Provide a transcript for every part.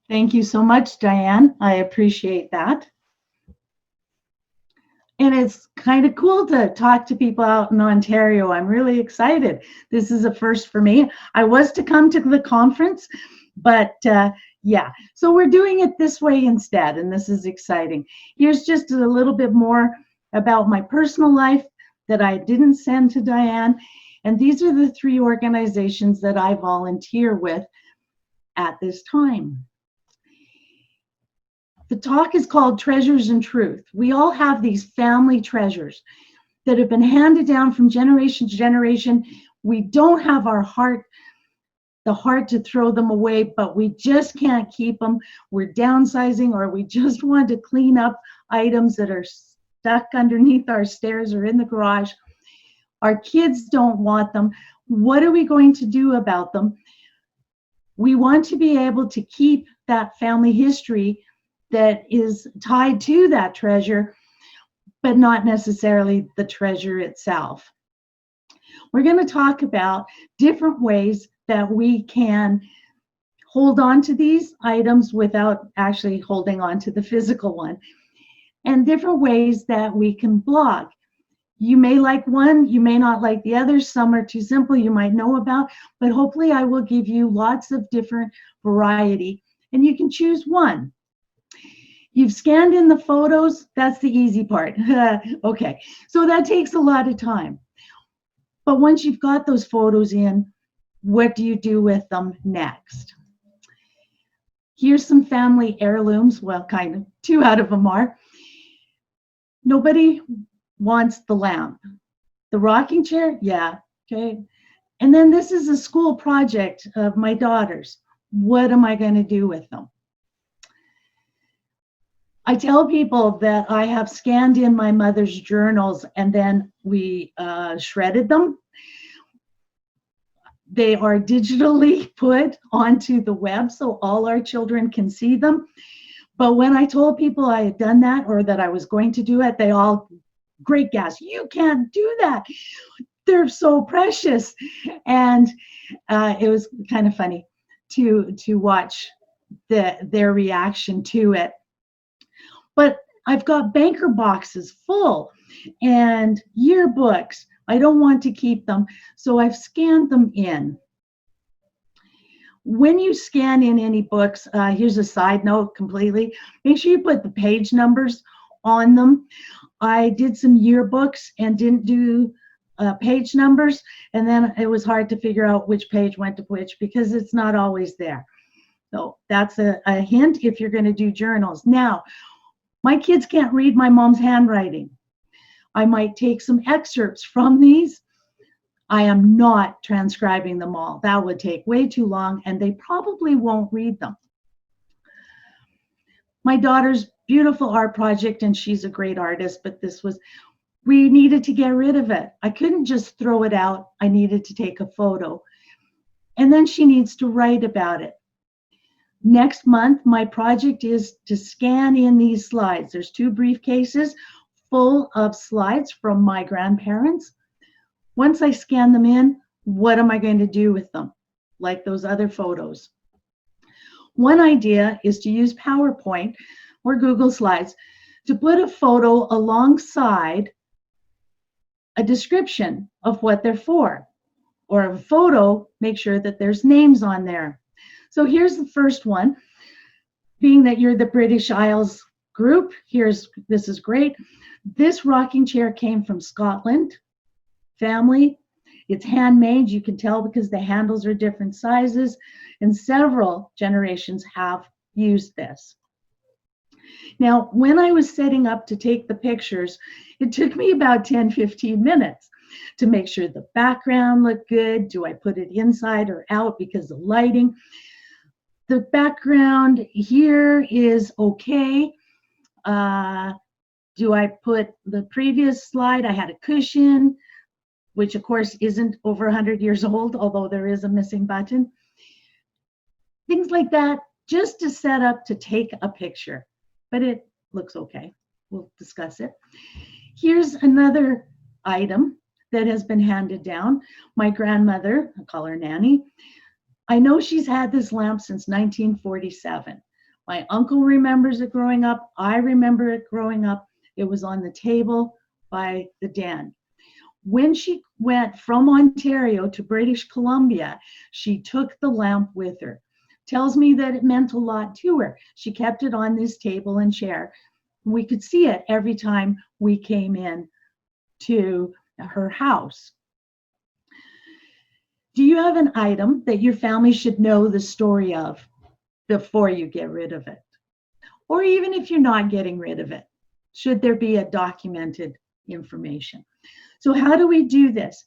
Thank you so much, Diane. I appreciate that. And it's kind of cool to talk to people out in Ontario. I'm really excited. This is a first for me. I was to come to the conference, but yeah, so we're doing it this way instead, and this is exciting. Here's just a little bit more about my personal life that I didn't send to Diane. And these are the 3 organizations that I volunteer with at this time. The talk is called Treasures and Truth. We all have these family treasures that have been handed down from generation to generation. We don't have the heart to throw them away, but we just can't keep them. We're downsizing, or we just want to clean up items that are stuck underneath our stairs or in the garage. Our kids don't want them. What are we going to do about them? We want to be able to keep that family history that is tied to that treasure, but not necessarily the treasure itself. We're going to talk about different ways that we can hold on to these items without actually holding on to the physical one, and different ways that we can blog. You may like one, you may not like the other. Some are too simple, you might know about, but hopefully I will give you lots of different variety, and you can choose one. You've scanned in the photos, that's the easy part. Okay, so that takes a lot of time. But once you've got those photos in, what do you do with them next? Here's some family heirlooms. Well, kind of, 2 out of them are. Nobody wants the lamp. The rocking chair, yeah, okay. And then this is a school project of my daughter's. What am I going to do with them? I tell people that I have scanned in my mother's journals, and then we shredded them. They are digitally put onto the web so all our children can see them. But when I told people I had done that, or that I was going to do it, they all, great gas, you can't do that. They're so precious. And it was kind of funny to watch their reaction to it. But I've got banker boxes full and yearbooks. I don't want to keep them, so I've scanned them in. When you scan in any books, here's a side note completely, make sure you put the page numbers on them. I did some yearbooks and didn't do page numbers, and then it was hard to figure out which page went to which because it's not always there. So that's a hint if you're going to do journals. Now, my kids can't read my mom's handwriting. I might take some excerpts from these. I am not transcribing them all. That would take way too long, and they probably won't read them. My daughter's beautiful art project, and she's a great artist, but we needed to get rid of it. I couldn't just throw it out. I needed to take a photo. And then she needs to write about it. Next month, my project is to scan in these slides. There's 2 briefcases full of slides from my grandparents. Once I scan them in, what am I going to do with them? Like those other photos. One idea is to use PowerPoint or Google Slides to put a photo alongside a description of what they're for. Or a photo, make sure that there's names on there. So here's the first one. Being that you're the British Isles group, this is great. This rocking chair came from Scotland family. It's handmade, you can tell because the handles are different sizes, and several generations have used this. Now, when I was setting up to take the pictures, it took me about 10-15 minutes to make sure the background looked good. Do I put it inside or out because of lighting? The background here is okay. Do I put the previous slide? I had a cushion, which of course isn't over 100 years old, although there is a missing button. Things like that, just to set up to take a picture, but it looks okay. We'll discuss it. Here's another item that has been handed down. My grandmother, I call her Nanny, I know she's had this lamp since 1947. My uncle remembers it growing up. I remember it growing up. It was on the table by the den. When she went from Ontario to British Columbia, she took the lamp with her. Tells me that it meant a lot to her. She kept it on this table and chair. We could see it every time we came in to her house. Do you have an item that your family should know the story of before you get rid of it? Or even if you're not getting rid of it, should there be a documented information? So how do we do this?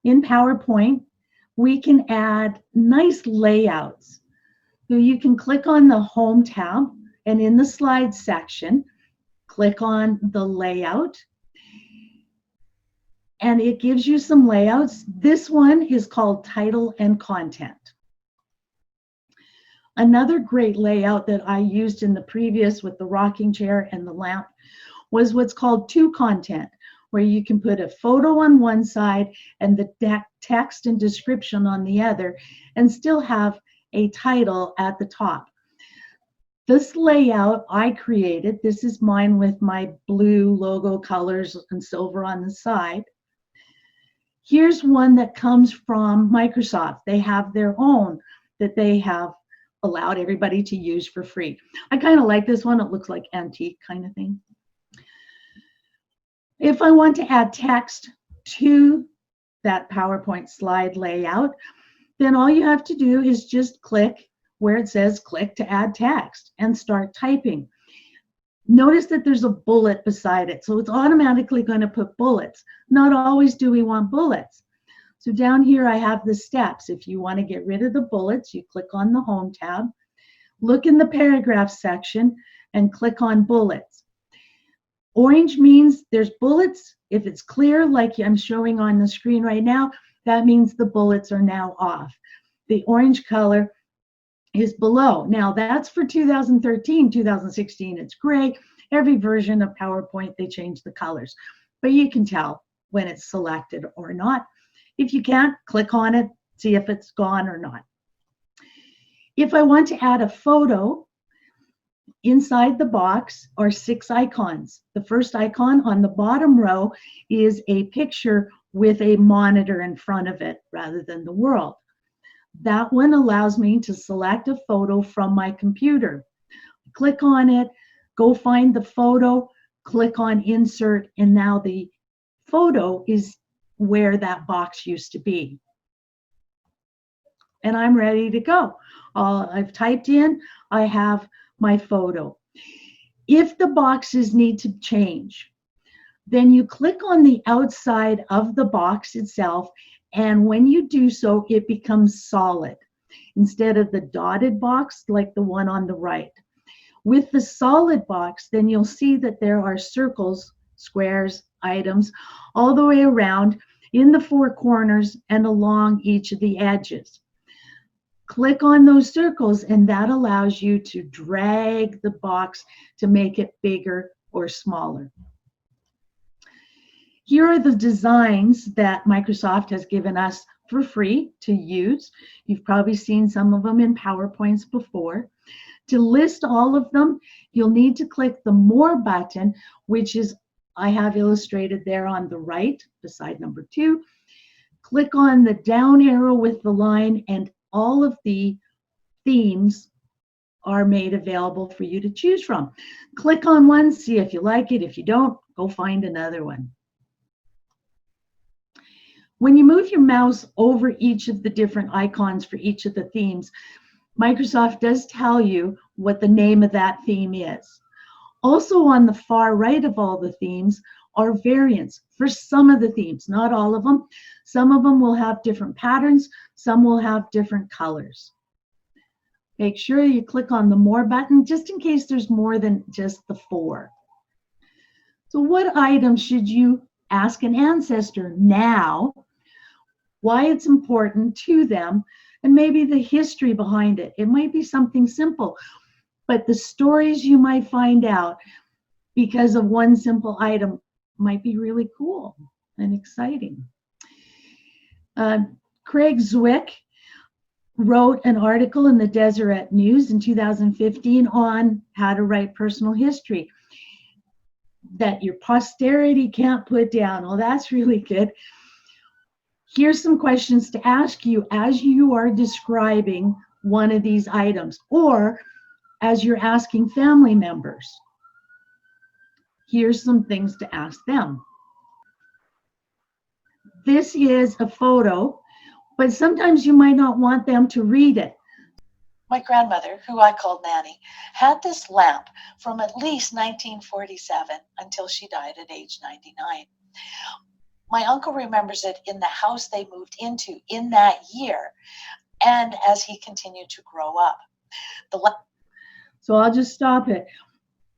In PowerPoint, we can add nice layouts. So you can click on the Home tab, and in the Slides section, click on the Layout, and it gives you some layouts. This one is called Title and Content. Another great layout that I used in the previous with the rocking chair and the lamp was what's called To Content, where you can put a photo on one side and the text and description on the other, and still have a title at the top. This layout I created. This is mine with my blue logo colors and silver on the side. Here's one that comes from Microsoft. They have their own that they have allowed everybody to use for free. I kind of like this one. It looks like antique kind of thing. If I want to add text to that PowerPoint slide layout, then all you have to do is just click where it says click to add text and start typing. Notice that there's a bullet beside it, so it's automatically going to put bullets. Not always do we want bullets. So down here I have the steps. If you want to get rid of the bullets, you click on the Home tab, look in the paragraph section, and click on bullets. Orange means there's bullets. If it's clear, like I'm showing on the screen right now, that means the bullets are now off. The orange color is below. Now that's for 2013, 2016, it's gray. Every version of PowerPoint, they change the colors, but you can tell when it's selected or not. If you can't, click on it, see if it's gone or not. If I want to add a photo, inside the box are 6 icons. The first icon on the bottom row is a picture with a monitor in front of it rather than the world. That one allows me to select a photo from my computer. Click on it, go find the photo, click on Insert, and now the photo is where that box used to be. And I'm ready to go. I've typed in, I have my photo. If the boxes need to change, then you click on the outside of the box itself, and when you do so, it becomes solid instead of the dotted box like the one on the right. With the solid box, then you'll see that there are circles, squares, items all the way around in the 4 corners and along each of the edges. Click on those circles, and that allows you to drag the box to make it bigger or smaller. Here are the designs that Microsoft has given us for free to use. You've probably seen some of them in PowerPoints before. To list all of them, you'll need to click the More button, which is, I have illustrated there on the right, beside number 2. Click on the down arrow with the line, and all of the themes are made available for you to choose from. Click on one, see if you like it. If you don't, go find another one. When you move your mouse over each of the different icons for each of the themes, Microsoft does tell you what the name of that theme is. Also on the far right of all the themes are variants for some of the themes, not all of them. Some of them will have different patterns, some will have different colors. Make sure you click on the More button just in case there's more than just the 4. So what items should you ask an ancestor now, why it's important to them, and maybe the history behind it? It might be something simple, but the stories you might find out because of one simple item might be really cool and exciting. Craig Zwick wrote an article in the Deseret News in 2015 on how to write personal history that your posterity can't put down. Well, that's really good. Here's some questions to ask you as you are describing one of these items, or as you're asking family members. Here's some things to ask them. This is a photo, but sometimes you might not want them to read it. My grandmother, who I called Nanny, had this lamp from at least 1947 until she died at age 99. My uncle remembers it in the house they moved into in that year, and as he continued to grow up. So I'll just stop it.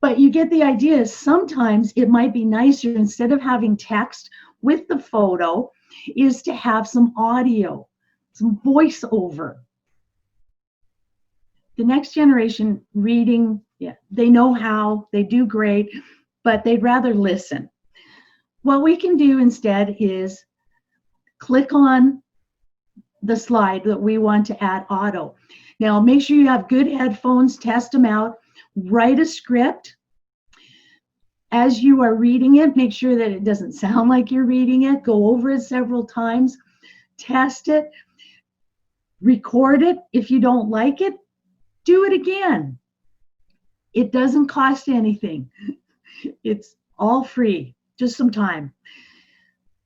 But you get the idea. Sometimes it might be nicer, instead of having text with the photo, is to have some audio, some voiceover. The next generation reading, yeah, they know how, they do great, but they'd rather listen. What we can do instead is click on the slide that we want to add auto. Now, make sure you have good headphones, test them out, write a script. As you are reading it, make sure that it doesn't sound like you're reading it. Go over it several times, test it, record it. If you don't like it, do it again. It doesn't cost anything. It's all free, just some time.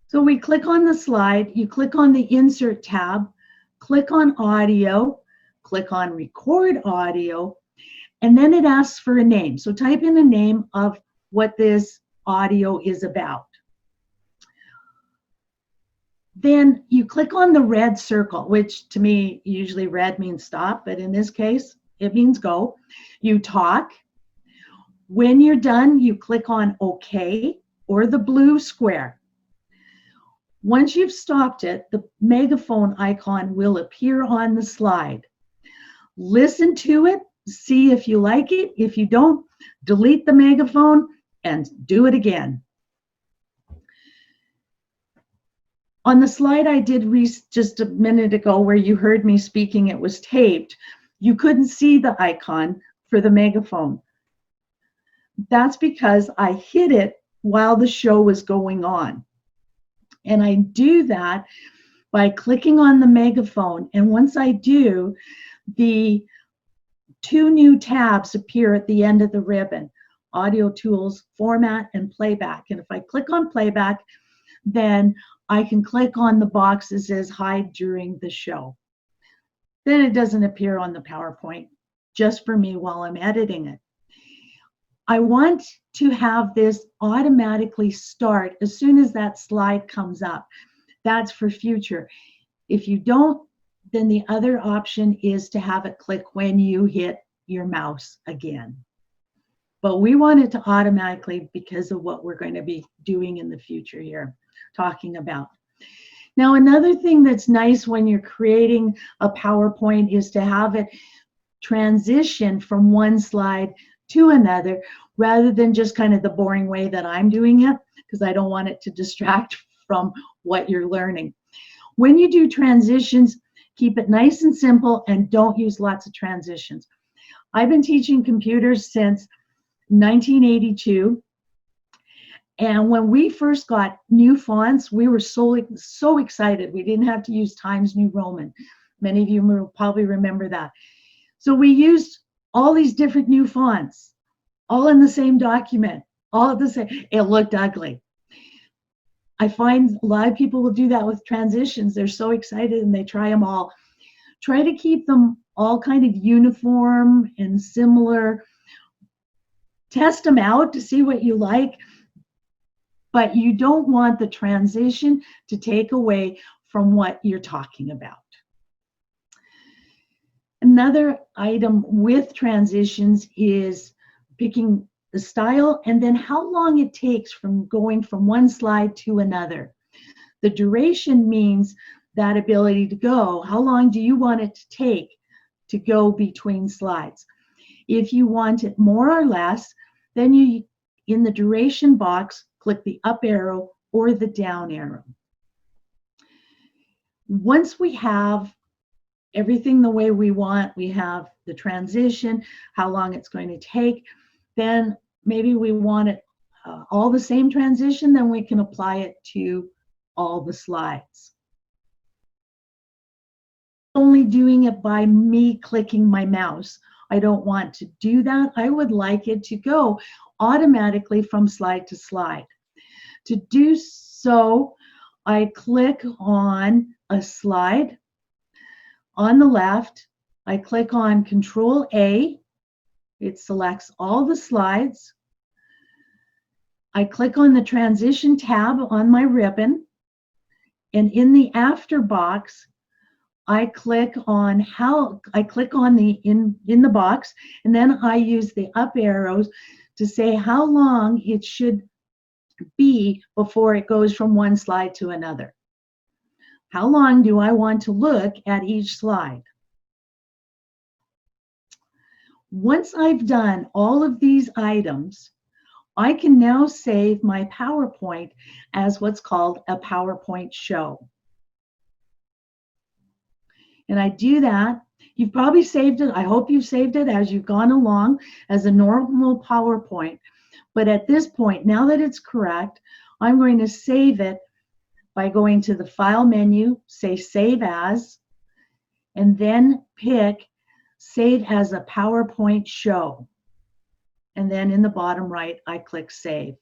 So we click on the slide, you click on the Insert tab, click on Audio, click on Record Audio, and then it asks for a name. So type in a name of what this audio is about. Then you click on the red circle, which to me, usually red means stop, but in this case, it means go. You talk. When you're done, you click on OK or the blue square. Once you've stopped it, the megaphone icon will appear on the slide. Listen to it, see if you like it. If you don't, delete the megaphone and do it again. On the slide I did just a minute ago where you heard me speaking, it was taped. You couldn't see the icon for the megaphone. That's because I hit it while the show was going on. And I do that by clicking on the megaphone. And once I do, the two new tabs appear at the end of the ribbon: Audio Tools, Format, and Playback. And if I click on Playback, then I can click on the box that says Hide During the Show. Then it doesn't appear on the PowerPoint, just for me while I'm editing it. I want to have this automatically start as soon as that slide comes up. That's for future. If you don't, then the other option is to have it click when you hit your mouse again. But we want it to automatically because of what we're going to be doing in the future here, talking about. Now, another thing that's nice when you're creating a PowerPoint is to have it transition from one slide to another, rather than just kind of the boring way that I'm doing it, because I don't want it to distract from what you're learning. When you do transitions, keep it nice and simple and don't use lots of transitions. I've been teaching computers since 1982. And when we first got new fonts, we were so excited. We didn't have to use Times New Roman. Many of you will probably remember that. So we used all these different new fonts, all in the same document, all at the same. It looked ugly. I find a lot of people will do that with transitions. They're so excited and they try them all. Try to keep them all kind of uniform and similar. Test them out to see what you like. But you don't want the transition to take away from what you're talking about. Another item with transitions is picking the style and then how long it takes from going from one slide to another. The duration means that ability to go. How long do you want it to take to go between slides? If you want it more or less, then you, in the duration box, click the up arrow or the down arrow. Once we have everything the way we want. We have the transition, how long it's going to take. Then maybe we want it all the same transition, then we can apply it to all the slides. Only doing it by me clicking my mouse. I don't want to do that. I would like it to go automatically from slide to slide. To do so, I click on a slide. On the left, I click on Control A. It selects all the slides. I click on the transition tab on my ribbon, and in the after box, I click on the in the box, and then I use the up arrows to say how long it should be before it goes from one slide to another. How long do I want to look at each slide? Once I've done all of these items, I can now save my PowerPoint as what's called a PowerPoint show. And I do that. You've probably saved it. I hope you've saved it as you've gone along as a normal PowerPoint. But at this point, now that it's correct, I'm going to save it by going to the File menu, say Save As, and then pick Save as a PowerPoint Show. And then in the bottom right, I click Save.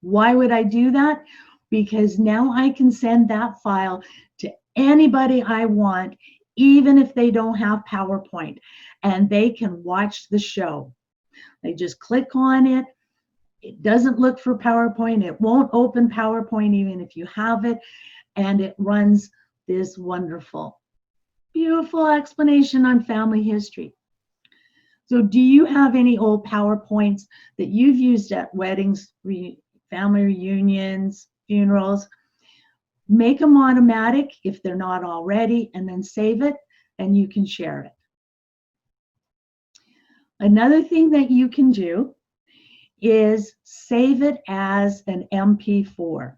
Why would I do that? Because now I can send that file to anybody I want, even if they don't have PowerPoint, and they can watch the show. They just click on it. It doesn't look for PowerPoint. It won't open PowerPoint even if you have it, and it runs this wonderful, beautiful explanation on family history. So do you have any old PowerPoints that you've used at weddings, family reunions, funerals? Make them automatic if they're not already, and then save it, and you can share it. Another thing that you can do is save it as an MP4.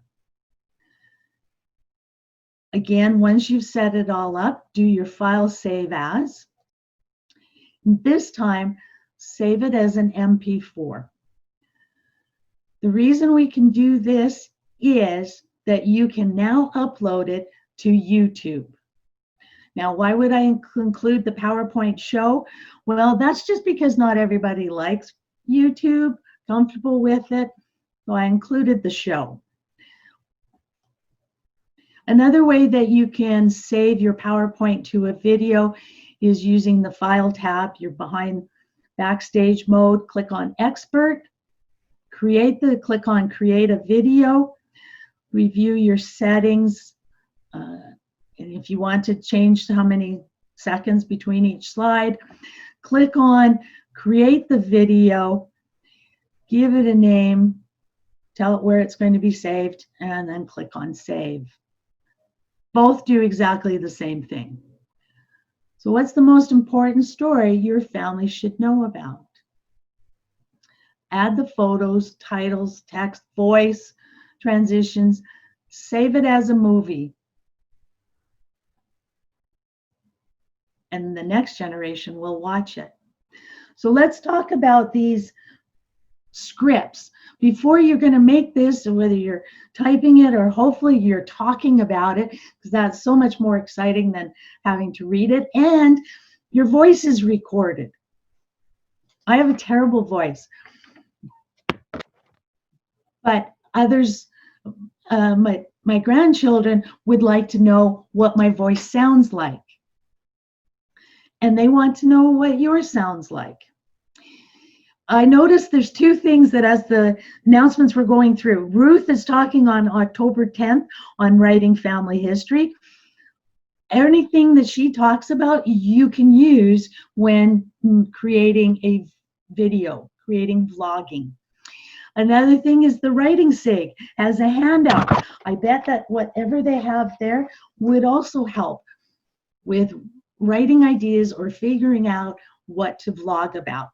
Again, once you've set it all up, do your File Save As. This time, save it as an MP4. The reason we can do this is that you can now upload it to YouTube. Now, why would I include the PowerPoint show? Well, that's just because not everybody likes YouTube, comfortable with it, so I included the show. Another way that you can save your PowerPoint to a video is using the File tab. You're behind Backstage mode, click on Expert, click on Create a Video, review your settings, and if you want to change how many seconds between each slide, click on Create the Video, give it a name, tell it where it's going to be saved, and then click on Save. Both do exactly the same thing. So what's the most important story your family should know about? Add the photos, titles, text, voice, transitions, save it as a movie. And the next generation will watch it. So let's talk about these scripts. Before you're going to make this, whether you're typing it or hopefully you're talking about it, because that's so much more exciting than having to read it, and your voice is recorded. I have a terrible voice, but others, my grandchildren would like to know what my voice sounds like. And they want to know what yours sounds like. I noticed there's two things that as the announcements were going through, Ruth is talking on October 10th on writing family history. Anything that she talks about, you can use when creating a video, creating vlogging. Another thing is the writing SIG as a handout. I bet that whatever they have there would also help with writing ideas or figuring out what to vlog about.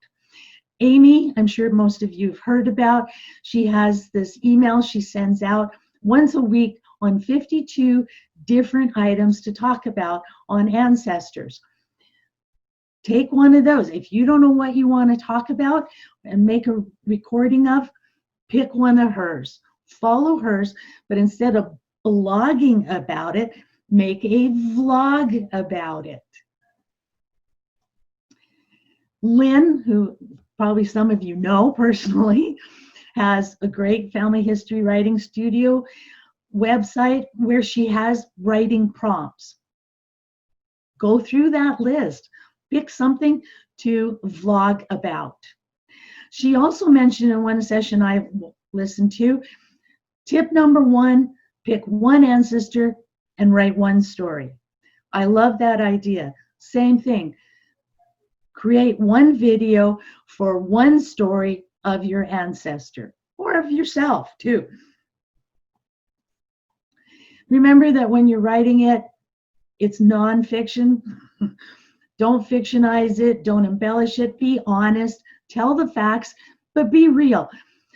Amy, I'm sure most of you have heard about, she has this email she sends out once a week on 52 different items to talk about on ancestors. Take one of those. If you don't know what you want to talk about and make a recording of, pick one of hers. Follow hers, but instead of blogging about it, make a vlog about it. Lynn, who probably some of you know personally, has a great family history writing studio website where she has writing prompts. Go through that list. Pick something to vlog about. She also mentioned in one session I listened to, tip number 1, pick one ancestor and write one story. I love that idea. Same thing. Create one video for one story of your ancestor or of yourself too. Remember that when you're writing it, it's nonfiction. Don't fictionize it. Don't embellish it. Be honest. Tell the facts, but be real.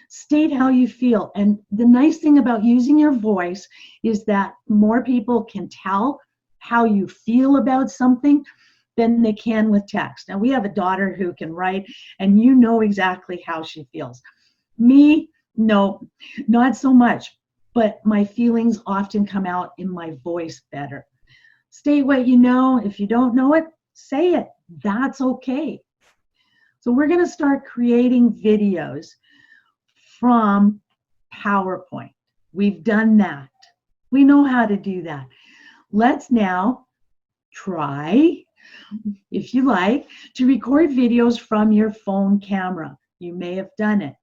State how you feel. And the nice thing about using your voice is that more people can tell how you feel about something than they can with text. Now, we have a daughter who can write, and you know exactly how she feels. Me, no, not so much. But my feelings often come out in my voice better. State what you know. If you don't know it, say it. That's okay. So we're going to start creating videos from PowerPoint. We've done that. We know how to do that. Let's now try, if you like, to record videos from your phone camera. You may have done it.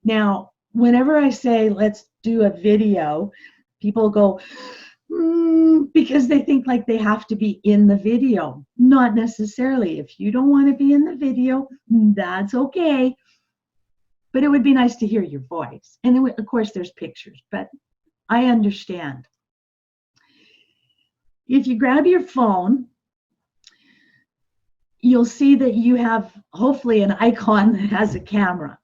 Now, whenever I say let's do a video, people go, because they think like they have to be in the video. Not necessarily. If you don't want to be in the video, that's okay. But it would be nice to hear your voice. And of course, there's pictures, but I understand. If you grab your phone, you'll see that you have hopefully an icon that has a camera.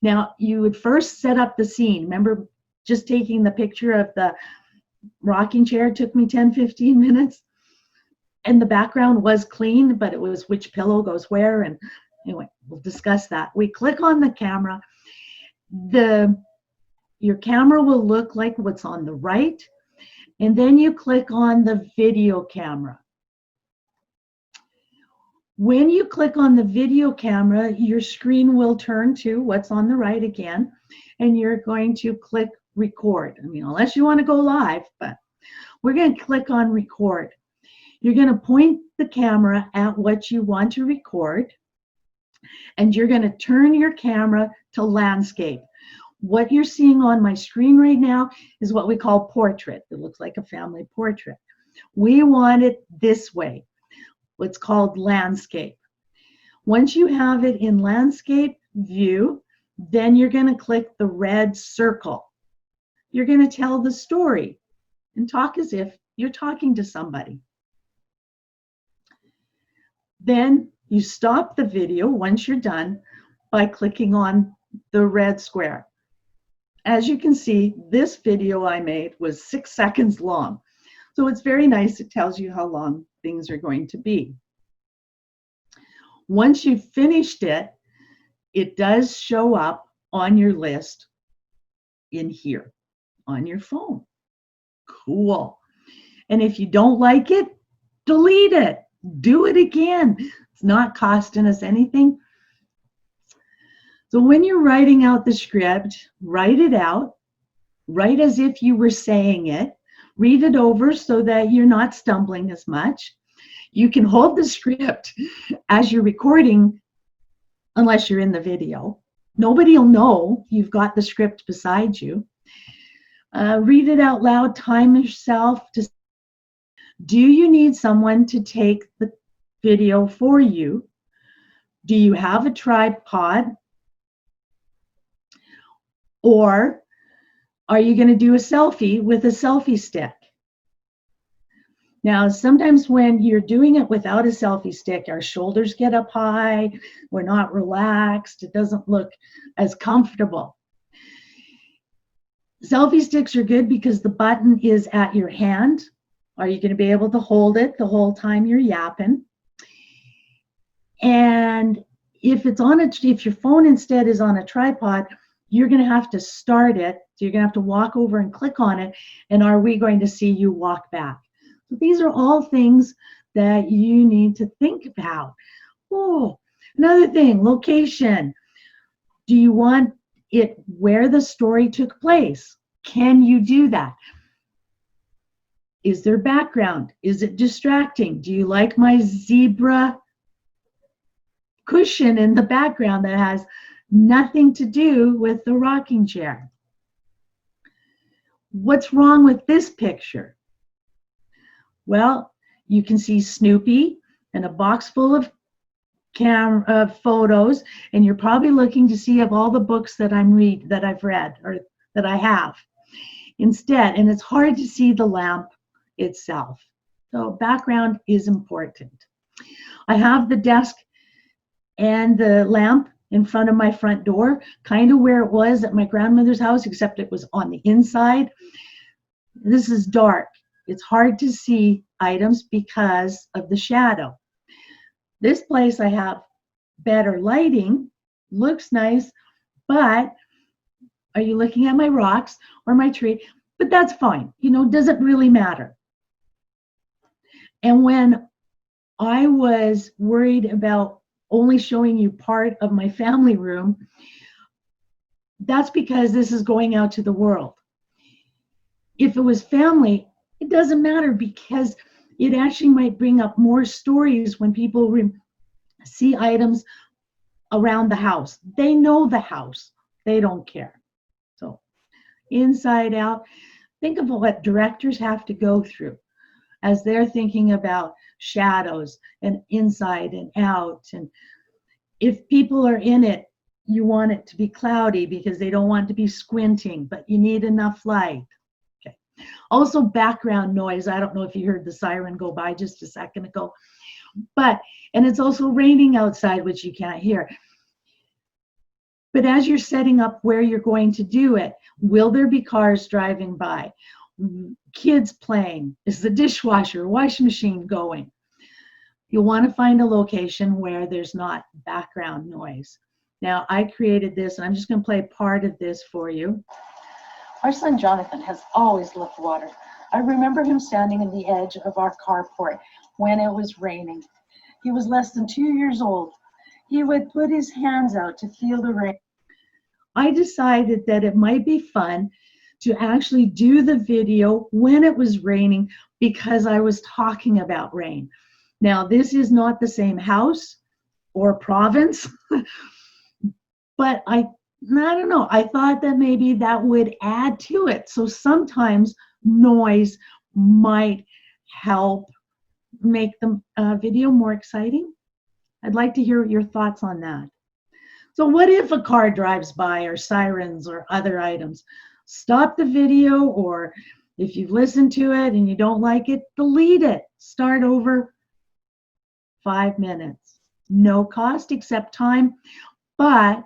Now, you would first set up the scene. Remember, just taking the picture of the rocking chair took me 10-15 minutes, and the background was clean, but it was which pillow goes where, and anyway, we'll discuss that. We click on the camera. Your camera will look like what's on the right, and then you click on the video camera. When you click on the video camera, your screen will turn to what's on the right again, and you're going to click record. I mean, unless you want to go live, but we're going to click on record. You're going to point the camera at what you want to record, and you're going to turn your camera to landscape. What you're seeing on my screen right now is what we call portrait. It looks like a family portrait. We want it this way. What's called landscape. Once you have it in landscape view, then you're going to click the red circle. You're going to tell the story and talk as if you're talking to somebody. Then you stop the video once you're done by clicking on the red square. As you can see, this video I made was 6 seconds long. So it's very nice. It tells you how long things are going to be. Once you've finished it, it does show up on your list in here on your phone. Cool. And if you don't like it, delete it. Do it again. It's not costing us anything. So when you're writing out the script, write it out. Write as if you were saying it. Read it over so that you're not stumbling as much. You can hold the script as you're recording, unless you're in the video. Nobody will know you've got the script beside you. Read it out loud. Time yourself. Do you need someone to take the video for you? Do you have a tripod? Or are you going to do a selfie with a selfie stick? Now, sometimes when you're doing it without a selfie stick, our shoulders get up high, we're not relaxed, it doesn't look as comfortable. Selfie sticks are good because the button is at your hand. Are you going to be able to hold it the whole time you're yapping? And if your phone instead is on a tripod, you're going to have to start it. So you're going to have to walk over and click on it. And are we going to see you walk back? So these are all things that you need to think about. Oh, another thing, location. Do you want it where the story took place? Can you do that? Is there background? Is it distracting? Do you like my zebra cushion in the background that has nothing to do with the rocking chair? What's wrong with this picture? Well, you can see Snoopy and a box full of photos, and you're probably looking to see of all the books that I've read or that I have instead, and it's hard to see the lamp itself. So background is important. I have the desk and the lamp in front of my front door, kind of where it was at my grandmother's house, except it was on the inside. This is dark. It's hard to see items because of the shadow. This place I have better lighting, looks nice, but are you looking at my rocks or my tree? But that's fine, doesn't really matter. And when I was worried about only showing you part of my family room, that's because this is going out to the world. If it was family, it doesn't matter because it actually might bring up more stories when people see items around the house. They know the house. They don't care. So inside out, think of what directors have to go through as they're thinking about shadows and inside and out. And if people are in it, you want it to be cloudy because they don't want to be squinting, but you need enough light. Okay. Also, background noise. I don't know if you heard the siren go by just a second ago, and it's also raining outside, which you can't hear. But as you're setting up where you're going to do it, will there be cars driving by? Kids playing? Is the dishwasher, washing machine going? You'll want to find a location where there's not background noise. Now, I created this, and I'm just going to play part of this for you. Our son Jonathan has always loved water. I remember him standing on the edge of our carport when it was raining. He was less than 2 years old. He would put his hands out to feel the rain. I decided that it might be fun to actually do the video when it was raining because I was talking about rain. Now, this is not the same house or province, but I don't know. I thought that maybe that would add to it. So sometimes noise might help make the video more exciting. I'd like to hear your thoughts on that. So what if a car drives by or sirens or other items? Stop the video, or if you've listened to it and you don't like it, delete it. Start over. 5 minutes. No cost except time, but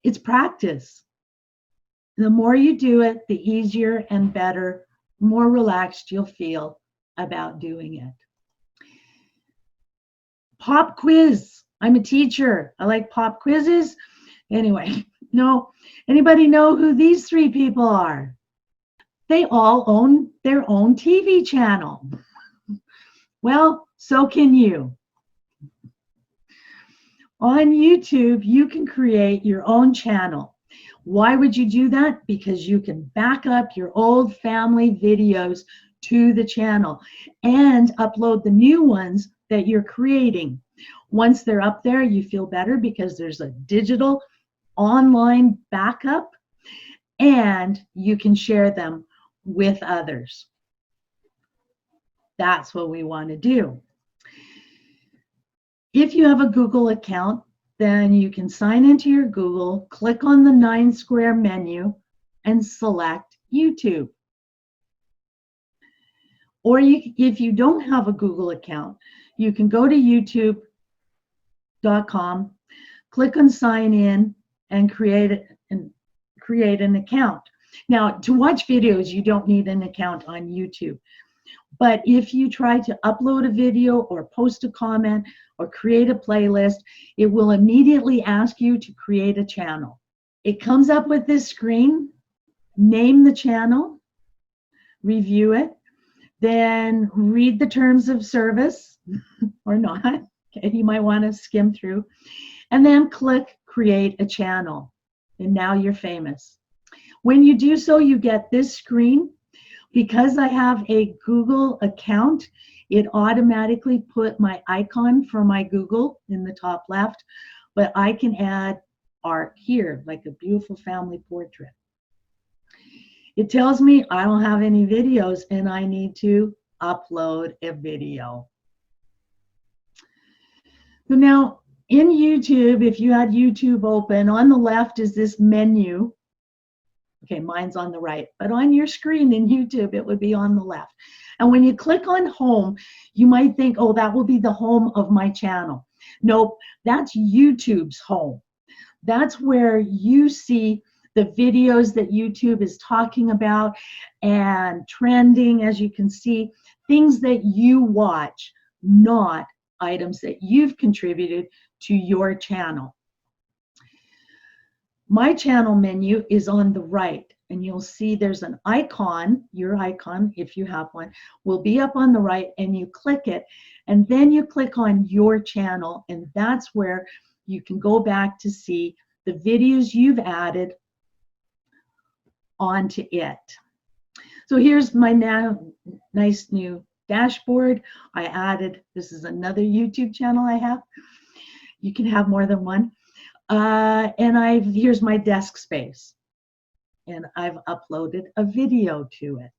it's practice. The more you do it, the easier and better, more relaxed you'll feel about doing it. Pop quiz. I'm a teacher. I like pop quizzes. Anyway, anybody know who these three people are? They all own their own TV channel. Well, so can you. On YouTube, you can create your own channel. Why would you do that? Because you can back up your old family videos to the channel and upload the new ones that you're creating. Once they're up there, you feel better because there's a digital online backup and you can share them with others. That's what we want to do. If you have a Google account, then you can sign into your Google, click on the 9-square menu, and select YouTube. Or if you don't have a Google account, you can go to youtube.com, click on sign in, and create an account. Now, to watch videos, you don't need an account on YouTube. But if you try to upload a video or post a comment or create a playlist, it will immediately ask you to create a channel. It comes up with this screen. Name the channel, review it, then read the terms of service or not. Okay, you might want to skim through, and then click create a channel. And now you're famous. When you do so, you get this screen. Because I have a Google account, it automatically put my icon for my Google in the top left, but I can add art here, like a beautiful family portrait. It tells me I don't have any videos and I need to upload a video. So now in YouTube, if you had YouTube open, on the left is this menu. Okay, mine's on the right, but on your screen in YouTube, it would be on the left. And when you click on home, you might think, oh, that will be the home of my channel. Nope, that's YouTube's home. That's where you see the videos that YouTube is talking about and trending, as you can see, things that you watch, not items that you've contributed to your channel. My channel menu is on the right, and you'll see there's an icon. Your icon, if you have one, will be up on the right, and you click it, and then you click on your channel, and that's where you can go back to see the videos you've added onto it. So here's my nice new dashboard. I added, this is another YouTube channel I have. You can have more than one. And here's my desk space, and I've uploaded a video to it.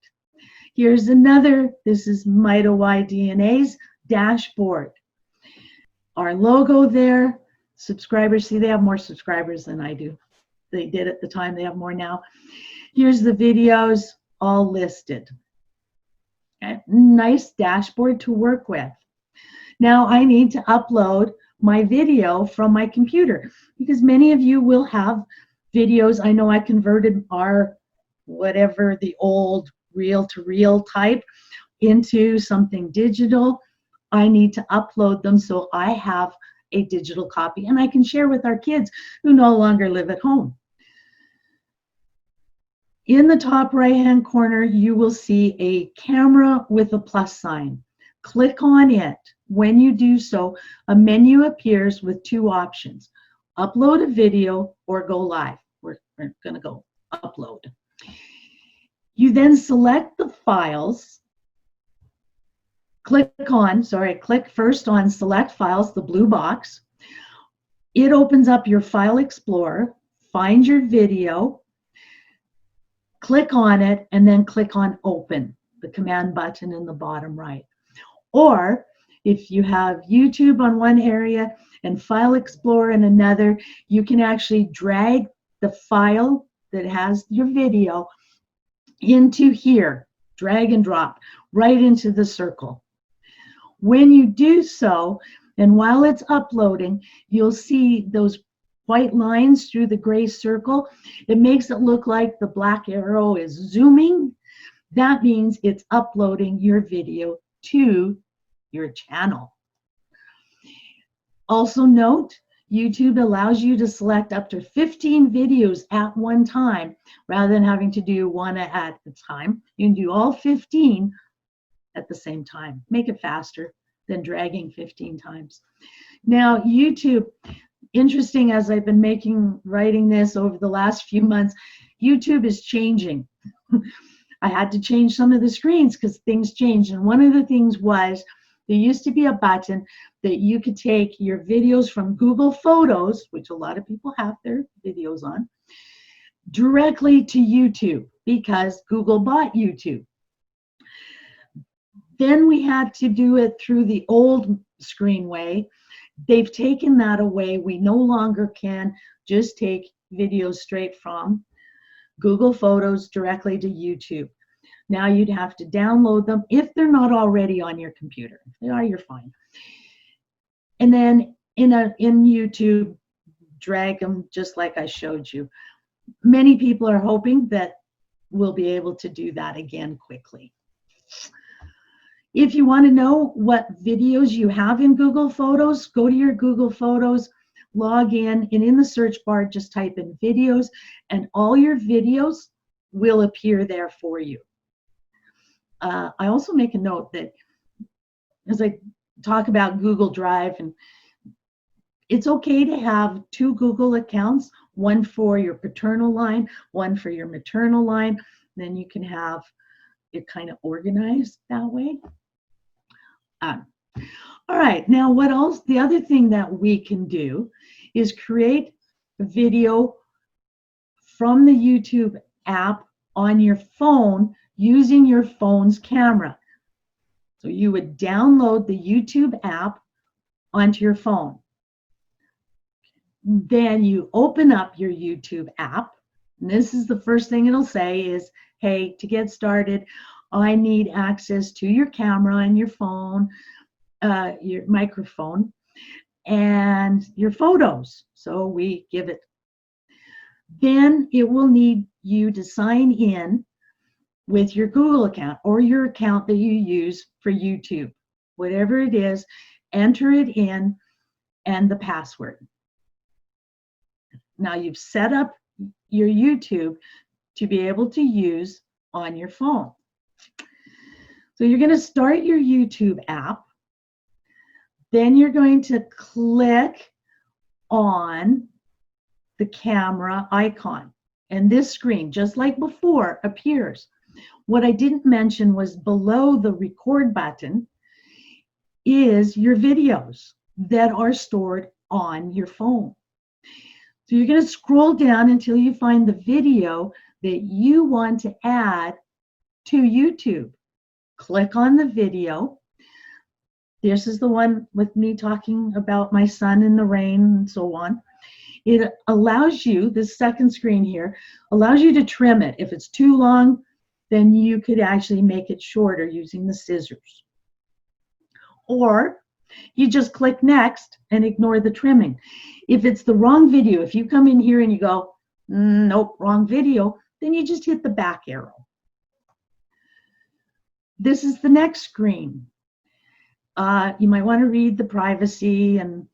Here's another, this is MitoYDNA's dashboard. Our logo there, subscribers, see they have more subscribers than I do. They did at the time, they have more now. Here's the videos all listed. Okay. Nice dashboard to work with. Now I need to upload my video from my computer, because many of you will have videos. I know I converted our whatever, the old reel-to-reel type into something digital. I need to upload them so I have a digital copy and I can share with our kids who no longer live at home. In the top right-hand corner, you will see a camera with a plus sign. Click on it. When you do so, a menu appears with two options: upload a video or go live. We're going to go upload. You then select the files. Click first on select files, the blue box. It opens up your file explorer. Find your video. Click on it and then click on open, the command button in the bottom right. Or if you have YouTube on one area and File Explorer in another, you can actually drag the file that has your video into here, drag and drop right into the circle. When you do so, and while it's uploading, you'll see those white lines through the gray circle. It makes it look like the black arrow is zooming. That means it's uploading your video to your channel. Also note, YouTube allows you to select up to 15 videos at one time rather than having to do one at a time. You can do all 15 at the same time. Make it faster than dragging 15 times. Now, YouTube, interesting, as I've been writing this over the last few months, YouTube is changing. I had to change some of the screens because things changed. And one of the things was, there used to be a button that you could take your videos from Google Photos, which a lot of people have their videos on, directly to YouTube because Google bought YouTube. Then we had to do it through the old screen way. They've taken that away. We no longer can just take videos straight from Google Photos directly to YouTube. Now you'd have to download them if they're not already on your computer. If they are, you're fine. And then in YouTube, drag them just like I showed you. Many people are hoping that will be able to do that again quickly. If you want to know what videos you have in Google Photos, go to your Google Photos, log in, and in the search bar, just type in videos, and all your videos will appear there for you. I also make a note that as I talk about Google Drive, and it's okay to have 2 Google accounts, one for your paternal line, one for your maternal line. Then you can have it kind of organized that way. All right, now what else? The other thing that we can do is create a video from the YouTube app on your phone using your phone's camera. So you would download the YouTube app onto your phone. Then you open up your YouTube app, and this is the first thing it'll say is, hey, to get started, I need access to your camera and your phone, your microphone, and your photos. So we give it. Then it will need you to sign in with your Google account or your account that you use for YouTube. Whatever it is, enter it in and the password. Now you've set up your YouTube to be able to use on your phone. So you're going to start your YouTube app. Then you're going to click on the camera icon. And this screen, just like before, appears. What I didn't mention was below the record button is your videos that are stored on your phone. So you're going to scroll down until you find the video that you want to add to YouTube. Click on the video. This is the one with me talking about my son in the rain and so on. It allows you, this second screen here, allows you to trim it. If it's too long, then you could actually make it shorter using the scissors. Or you just click next and ignore the trimming. If it's the wrong video, if you come in here and you go, nope, wrong video, then you just hit the back arrow. This is the next screen. You might want to read the privacy and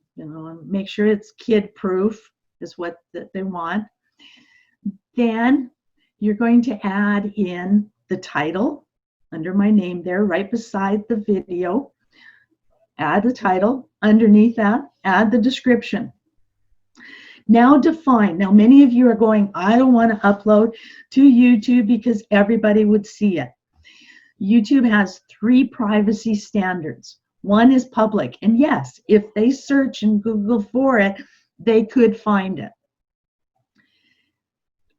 make sure it's kid-proof is what they want. Then you're going to add in the title under my name there, right beside the video. Add the title. Underneath that, add the description. Now define. Now many of you are going, I don't want to upload to YouTube because everybody would see it. YouTube has 3 privacy standards. One is public, and yes, if they search in Google for it, they could find it.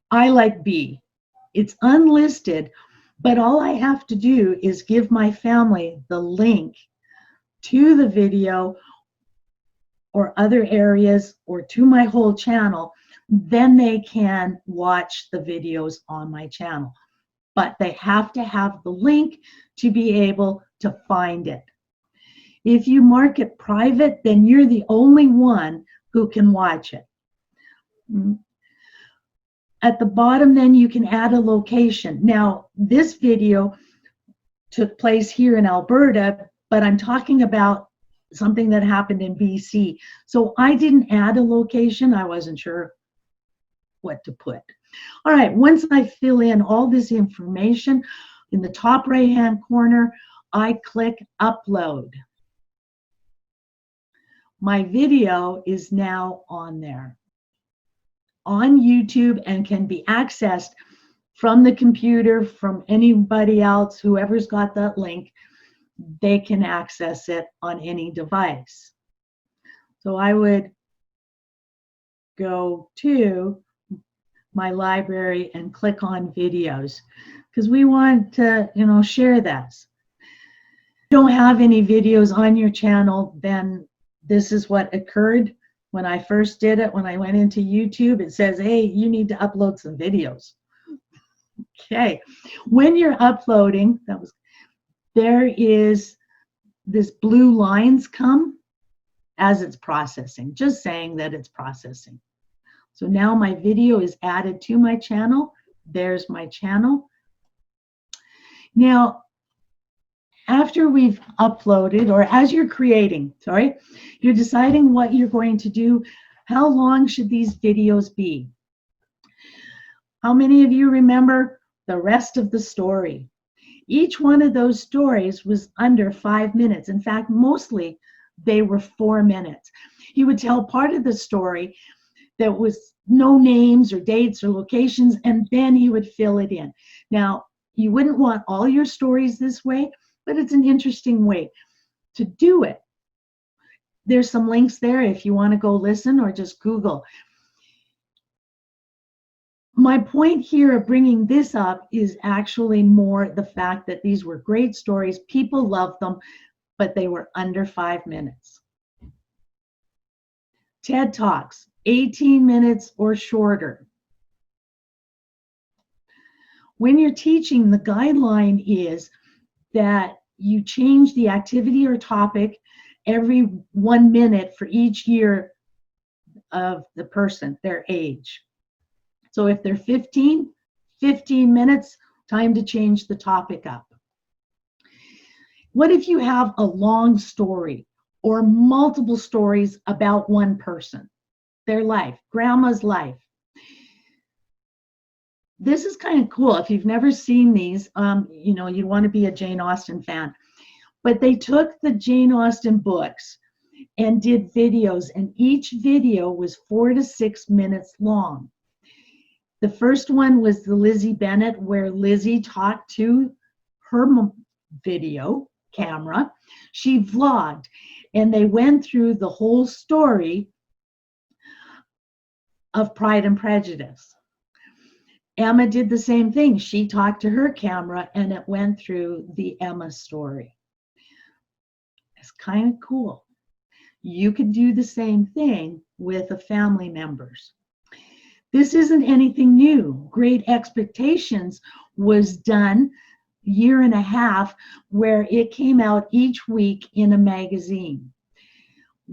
I like B. It's unlisted, but all I have to do is give my family the link to the video or other areas or to my whole channel, then they can watch the videos on my channel. But they have to have the link to be able to find it. If you mark it private, then you're the only one who can watch it. At the bottom, then you can add a location. Now, this video took place here in Alberta, but I'm talking about something that happened in BC. So I didn't add a location. I wasn't sure what to put. All right, once I fill in all this information, in the top right-hand corner, I click Upload. My video is now on there, on YouTube, and can be accessed from the computer, from anybody else, whoever's got that link, they can access it on any device. So I would go to my library and click on videos because we want to, share this. If you don't have any videos on your channel, then this is what occurred when I first did it. When I went into YouTube, it says, hey, you need to upload some videos. Okay. When you're uploading, there is this blue lines come as it's processing, just saying that it's processing. So now my video is added to my channel. There's my channel. Now, after we've uploaded, or as you're creating, you're deciding what you're going to do. How long should these videos be? How many of you remember the rest of the story? Each one of those stories was under 5 minutes. In fact, mostly they were 4 minutes. He would tell part of the story that was no names or dates or locations, and then he would fill it in. Now, you wouldn't want all your stories this way, but it's an interesting way to do it. There's some links there if you want to go listen, or just Google. My point here of bringing this up is actually more the fact that these were great stories. People loved them, but they were under 5 minutes. TED Talks, 18 minutes or shorter. When you're teaching, the guideline is that you change the activity or topic every 1 minute for each year of the person, their age. So if they're 15 minutes, time to change the topic up. What if you have a long story or multiple stories about one person, their life, grandma's life? This is kind of cool. If you've never seen these, you'd want to be a Jane Austen fan. But they took the Jane Austen books and did videos, and each video was 4 to 6 minutes long. The first one was the Lizzie Bennet, where Lizzie talked to her video camera. She vlogged, and they went through the whole story of Pride and Prejudice. Emma did the same thing. She talked to her camera, and it went through the Emma story. It's kind of cool. You could do the same thing with the family members. This isn't anything new. Great Expectations was done a year and a half, where it came out each week in a magazine.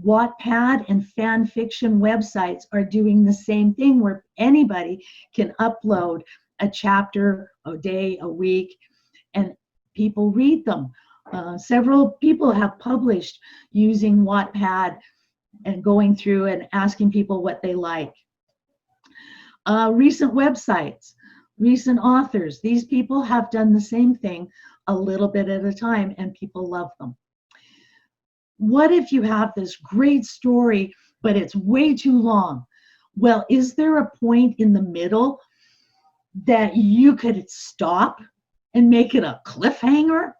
Wattpad and fan fiction websites are doing the same thing, where anybody can upload a chapter a day, a week, and people read them. Several people have published using Wattpad and going through and asking people what they like. Recent websites, recent authors, these people have done the same thing a little bit at a time, and people love them. What if you have this great story, but it's way too long? Well, is there a point in the middle that you could stop and make it a cliffhanger?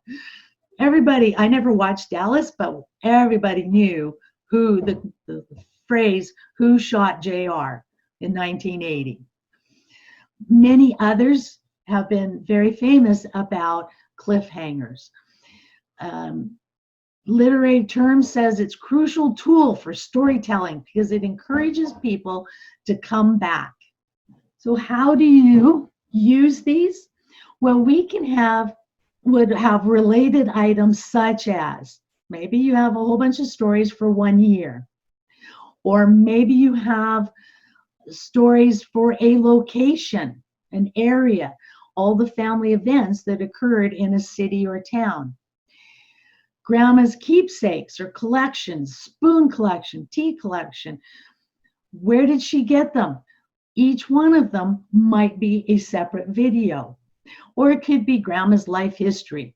Everybody, I never watched Dallas, but everybody knew who the phrase, "Who shot JR?" in 1980. Many others have been very famous about cliffhangers. Literary term says it's a crucial tool for storytelling because it encourages people to come back. So how do you use these? Well, we would have related items, such as maybe you have a whole bunch of stories for 1 year, or maybe you have stories for a location, an area, all the family events that occurred in a city or town. Grandma's keepsakes or collections, spoon collection, tea collection. Where did she get them? Each one of them might be a separate video, or it could be Grandma's life history.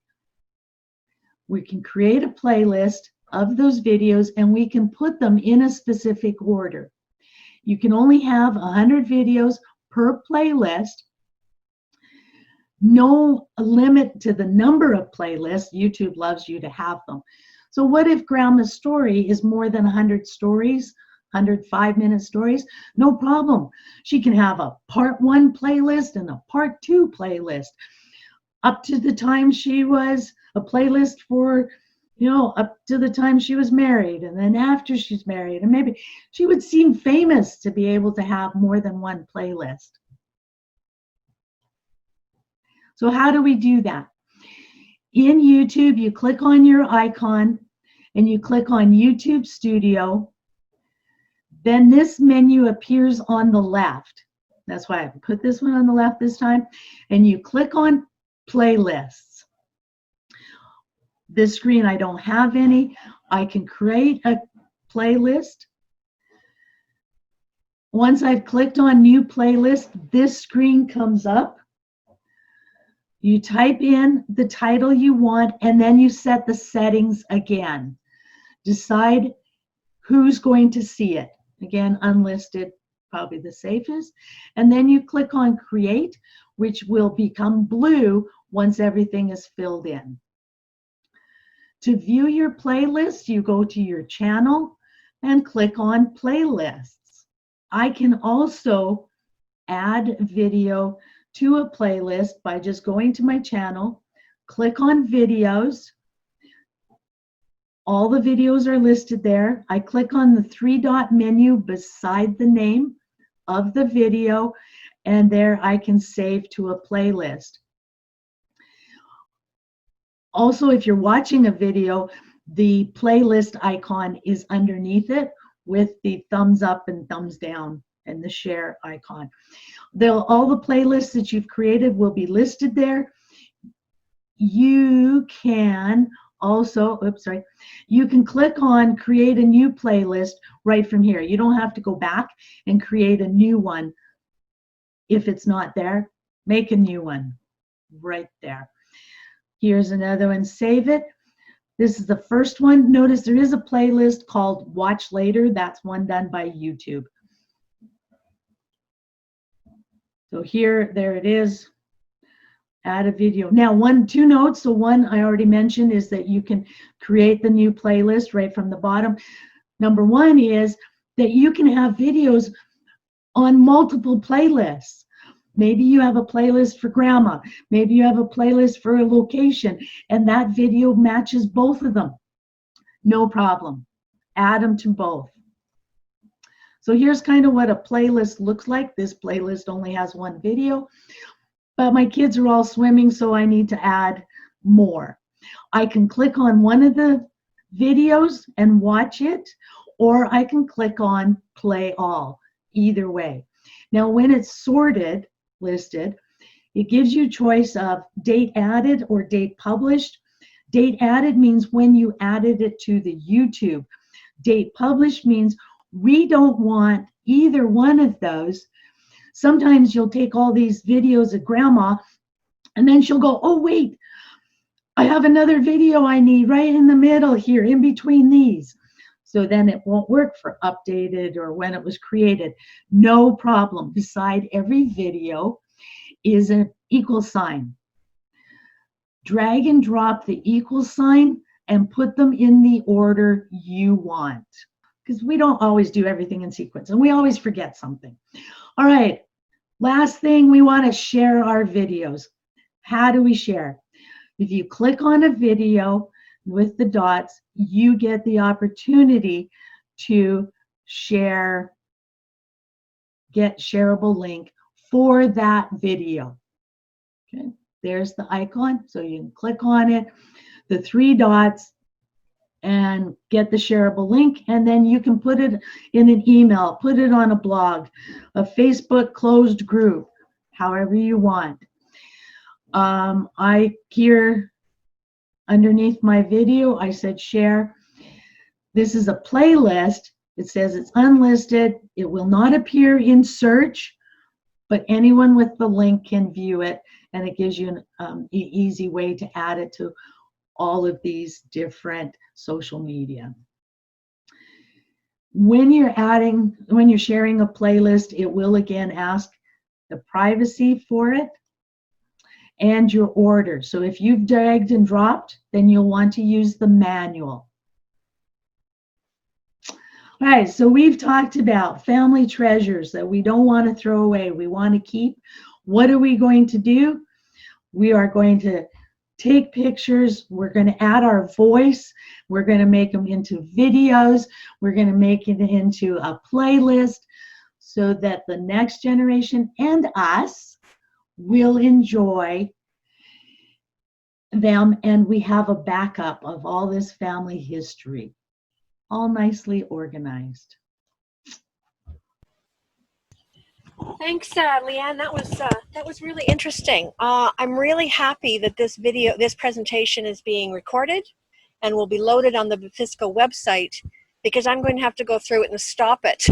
We can create a playlist of those videos, and we can put them in a specific order. You can only have 100 videos per playlist. No limit to the number of playlists. YouTube loves you to have them. So what if Grandma's story is more than 100 stories, 100 5-minute stories? No problem. She can have a part 1 playlist and a part 2 playlist. Up to the time she was a playlist for, up to the time she was married, and then after she's married, and maybe she would seem famous to be able to have more than one playlist. So how do we do that? In YouTube, you click on your icon and you click on YouTube Studio. Then this menu appears on the left. That's why I put this one on the left this time. And you click on Playlists. This screen, I don't have any. I can create a playlist. Once I've clicked on new playlist, this screen comes up. You type in the title you want, and then you set the settings again. Decide who's going to see it. Again, unlisted, probably the safest. And then you click on create, which will become blue once everything is filled in. To view your playlist, you go to your channel and click on playlists. I can also add video to a playlist by just going to my channel, click on videos. All the videos are listed there. I click on the three-dot menu beside the name of the video, and there I can save to a playlist. Also, if you're watching a video, the playlist icon is underneath it with the thumbs up and thumbs down and the share icon. All the playlists that you've created will be listed there. You can also, you can click on create a new playlist right from here. You don't have to go back and create a new one. If it's not there, make a new one right there. Here's another one, save it. This is the first one. Notice there is a playlist called Watch Later. That's one done by YouTube. So here, there it is. Add a video. Now, two notes. So one I already mentioned is that you can create the new playlist right from the bottom. Number one is that you can have videos on multiple playlists. Maybe you have a playlist for grandma. Maybe you have a playlist for a location, and that video matches both of them. No problem. Add them to both. So here's kind of what a playlist looks like. This playlist only has one video, but my kids are all swimming, so I need to add more. I can click on one of the videos and watch it, or I can click on play all, either way. Now, when it's sorted, listed, it gives you choice of date added or date published. Date added means when you added it to the YouTube. Date published means we don't want either one of those. Sometimes you'll take all these videos of grandma and then she'll go, oh wait, I have another video I need right in the middle here, in between these. So then it won't work for updated or when it was created. No problem. Beside every video is an equal sign. Drag and drop the equal sign and put them in the order you want. Because we don't always do everything in sequence and we always forget something. All right, last thing, we want to share our videos. How do we share? If you click on a video with the dots, you get the opportunity to share, get shareable link for that video. Okay, there's the icon, so you can click on it, the three dots, and get the shareable link, and then you can put it in an email, put it on a blog, a Facebook closed group, however you want. Here underneath my video, I said share. This is a playlist. It says it's unlisted. It will not appear in search, but anyone with the link can view it, and it gives you an easy way to add it to all of these different social media. When you're sharing a playlist, it will again ask the privacy for it and your order. So if you've dragged and dropped, then you'll want to use the manual. All right, so we've talked about family treasures that we don't want to throw away, we want to keep. What are we going to do? We are going to take pictures, we're going to add our voice, we're going to make them into videos, we're going to make it into a playlist so that the next generation and us will enjoy them, and we have a backup of all this family history, all nicely organized. Thanks, Lianne. That was really interesting. I'm really happy that this presentation is being recorded and will be loaded on the BIFHSGO website, because I'm going to have to go through it and stop it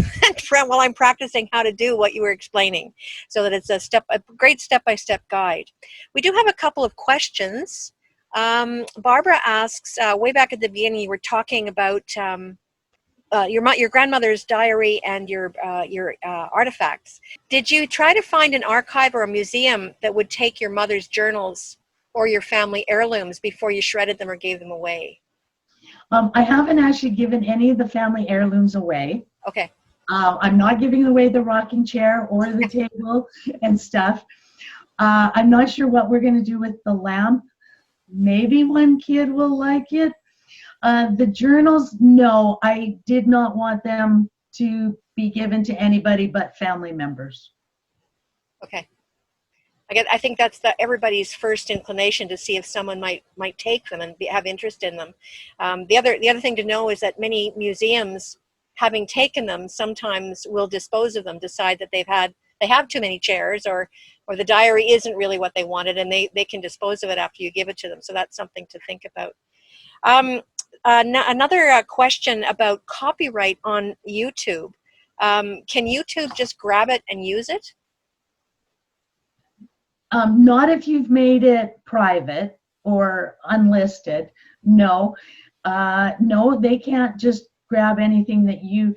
while I'm practicing how to do what you were explaining, so that it's a great step-by-step guide. We do have a couple of questions. Barbara asks, way back at the beginning, you were talking about your grandmother's diary and your artifacts. Did you try to find an archive or a museum that would take your mother's journals or your family heirlooms before you shredded them or gave them away? I haven't actually given any of the family heirlooms away. Okay. I'm not giving away the rocking chair or the table and stuff. I'm not sure what we're going to do with the lamp. Maybe one kid will like it. The journals, no, I did not want them to be given to anybody but family members. Okay. I think that's everybody's first inclination, to see if someone might take them and have interest in them. The other thing to know is that many museums, having taken them, sometimes will dispose of them, decide that they have too many chairs, or the diary isn't really what they wanted, and they can dispose of it after you give it to them. So that's something to think about. Another question about copyright on YouTube. Can YouTube just grab it and use it? Not if you've made it private or unlisted. No, no, they can't just grab anything that you.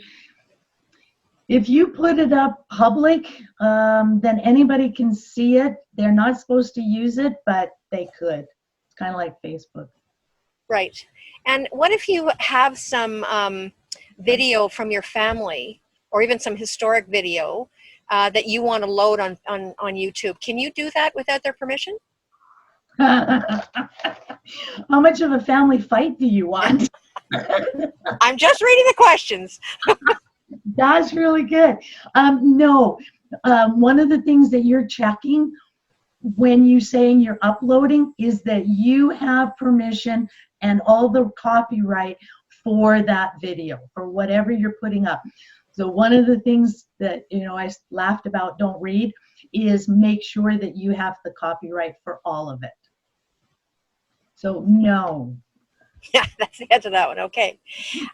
If you put it up public, then anybody can see it. They're not supposed to use it, but they could. It's kind of like Facebook. Right. And what if you have some video from your family, or even some historic video that you want to load on YouTube? Can you do that without their permission? How much of a family fight do you want? I'm just reading the questions. That's really good. No, one of the things that you're checking when you're saying you're uploading is that you have permission and all the copyright for that video, for whatever you're putting up. So one of the things that, I laughed about, don't read, is make sure that you have the copyright for all of it. So no. Yeah, that's the answer to that one. Okay.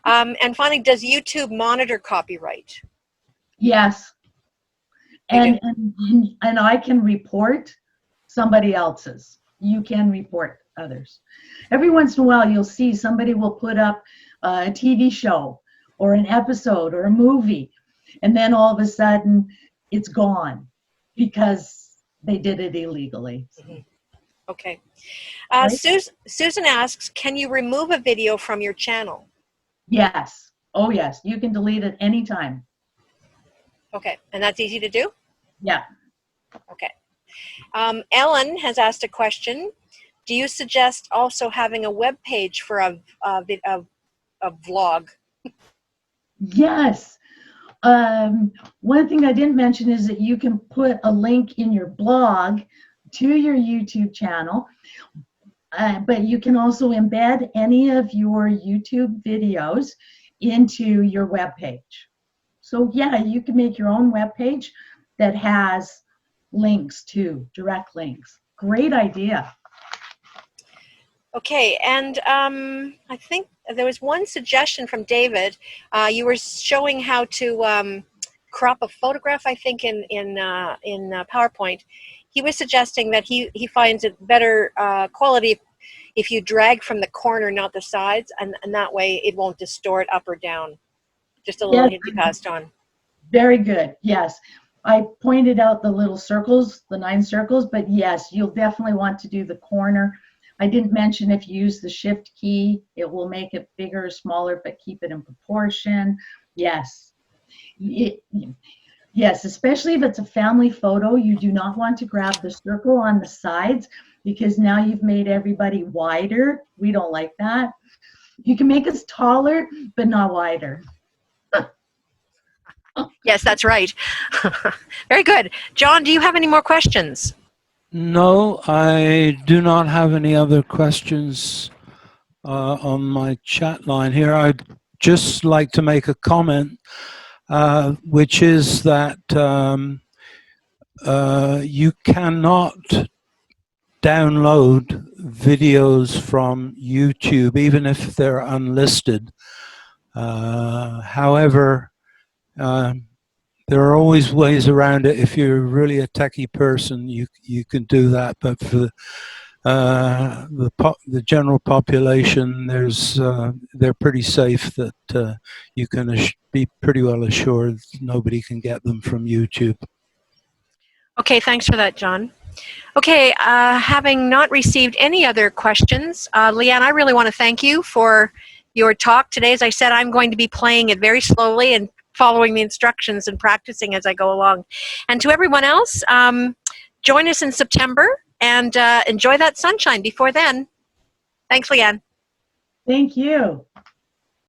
And finally, does YouTube monitor copyright? Yes. And I can report somebody else's. You can report others. Every once in a while, you'll see somebody will put up a TV show or an episode or a movie, and then all of a sudden it's gone because they did it illegally. Mm-hmm. Okay. Right? Susan asks, can you remove a video from your channel? Yes. Oh, yes. You can delete it anytime. Okay. And that's easy to do? Yeah. Okay. Ellen has asked a question. Do you suggest also having a web page for a vlog? Yes. One thing I didn't mention is that you can put a link in your blog to your YouTube channel, but you can also embed any of your YouTube videos into your web page. So yeah, you can make your own web page that has links too, direct links. Great idea. Okay, and I think there was one suggestion from David. You were showing how to crop a photograph, I think, in PowerPoint. He was suggesting that he finds it better quality if you drag from the corner, not the sides, and that way it won't distort up or down. Just a little hint he passed on. Very good, yes. I pointed out the little circles, the 9 circles, but yes, you'll definitely want to do the corner. I didn't mention if you use the shift key, it will make it bigger or smaller, but keep it in proportion. Yes. Yes, especially if it's a family photo, you do not want to grab the circle on the sides because now you've made everybody wider. We don't like that. You can make us taller, but not wider. Yes, that's right. Very good. John, do you have any more questions? No, I do not have any other questions on my chat line here. I'd just like to make a comment, which is that you cannot download videos from YouTube, even if they're unlisted. However, there are always ways around it. If you're really a techie person, you can do that. But for the general population, they're pretty safe that you can be pretty well assured nobody can get them from YouTube. Okay, thanks for that, John. Okay, having not received any other questions, Lianne, I really want to thank you for your talk today. As I said, I'm going to be playing it very slowly and following the instructions and practicing as I go along. And to everyone else, join us in September and enjoy that sunshine before then. Thanks, Lianne. Thank you.